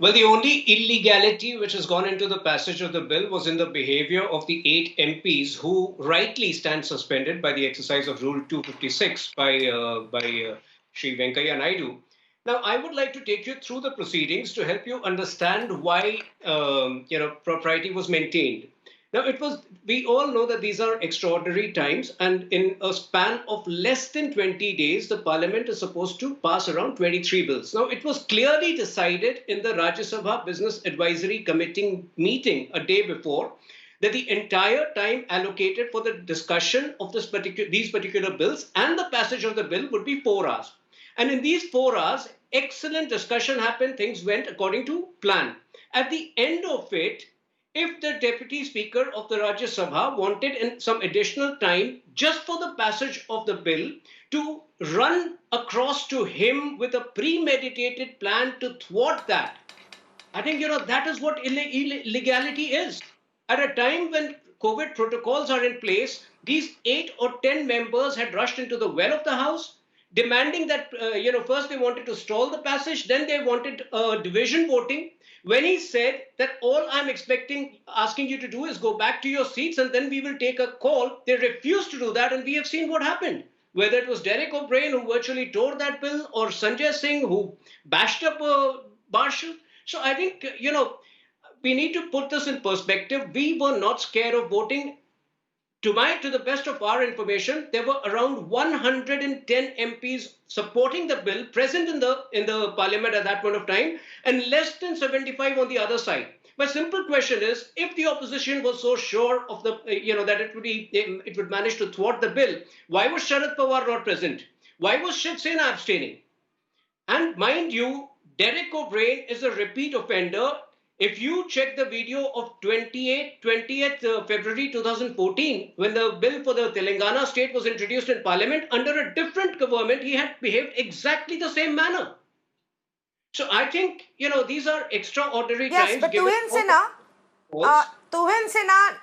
Well, the only illegality which has gone into the passage of the bill was in the behavior of the 8 MPs who rightly stand suspended by the exercise of Rule 256 by Sri Venkaiah Naidu. Now, I would like to take you through the proceedings to help you understand why propriety was maintained. Now, we all know that these are extraordinary times, and in a span of less than 20 days, the parliament is supposed to pass around 23 bills. Now, it was clearly decided in the Rajya Sabha Business Advisory Committee meeting a day before that the entire time allocated for the discussion of these particular bills and the passage of the bill would be 4 hours. And in these 4 hours, excellent discussion happened. Things went according to plan. At the end of it, if the Deputy Speaker of the Rajya Sabha wanted some additional time just for the passage of the bill to run across to him with a premeditated plan to thwart that, I think, that is what illegality is. At a time when COVID protocols are in place, these 8 or 10 members had rushed into the well of the House, demanding that, first they wanted to stall the passage, then they wanted division voting. When he said that all I'm asking you to do is go back to your seats and then we will take a call, they refused to do that, and we have seen what happened. Whether it was Derek O'Brien who virtually tore that bill or Sanjay Singh who bashed up Marshall. So I think, we need to put this in perspective. We were not scared of voting. To the best of our information, there were around 110 MPs supporting the bill present in the parliament at that point of time, and less than 75 on the other side. My simple question is, if the opposition was so sure of that it would manage to thwart the bill, why was Sharad Pawar not present? Why was Shiv Sena abstaining? And mind you, Derek O'Brien is a repeat offender. If you check the video of 20th February 2014, when the bill for the Telangana state was introduced in parliament under a different government, he had behaved exactly the same manner. So I think, these are extraordinary times. Yes, but Tuhin Sinha,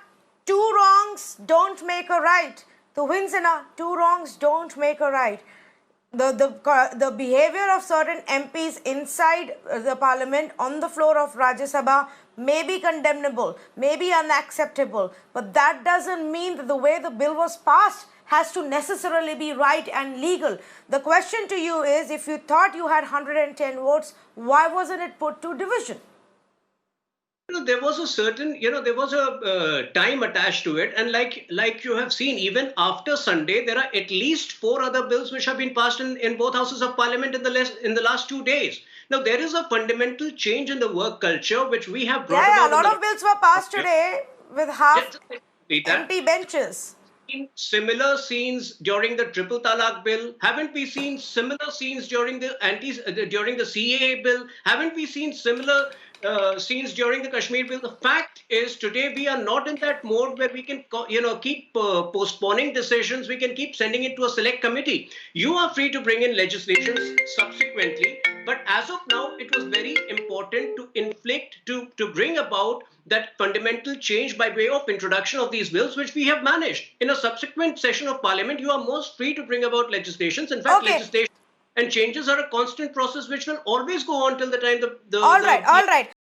two wrongs don't make a right. Tuhin Sinha, two wrongs don't make a right. The behavior of certain MPs inside the parliament on the floor of Rajya Sabha may be condemnable, may be unacceptable, but that doesn't mean that the way the bill was passed has to necessarily be right and legal. The question to you is, if you thought you had 110 votes, why wasn't it put to division? There was a certain, there was a time attached to it. And like you have seen, even after Sunday, there are at least 4 other bills which have been passed in both houses of parliament in the last 2 days. Now, there is a fundamental change in the work culture which we have brought about. Yeah, a lot of bills were passed today with half empty benches. Similar scenes during the triple talaq bill? Haven't we seen similar scenes during the CAA bill? Haven't we seen similar scenes during the Kashmir bill? The fact is, today we are not in that mode where we can, keep postponing decisions. We can keep sending it to a select committee. You are free to bring in legislation subsequently, but as of now, it was very important to bring about that fundamental change by way of introduction of these bills, which we have managed. In a subsequent session of parliament, you are most free to bring about legislations. In fact, legislation and changes are a constant process which will always go on till the time All right.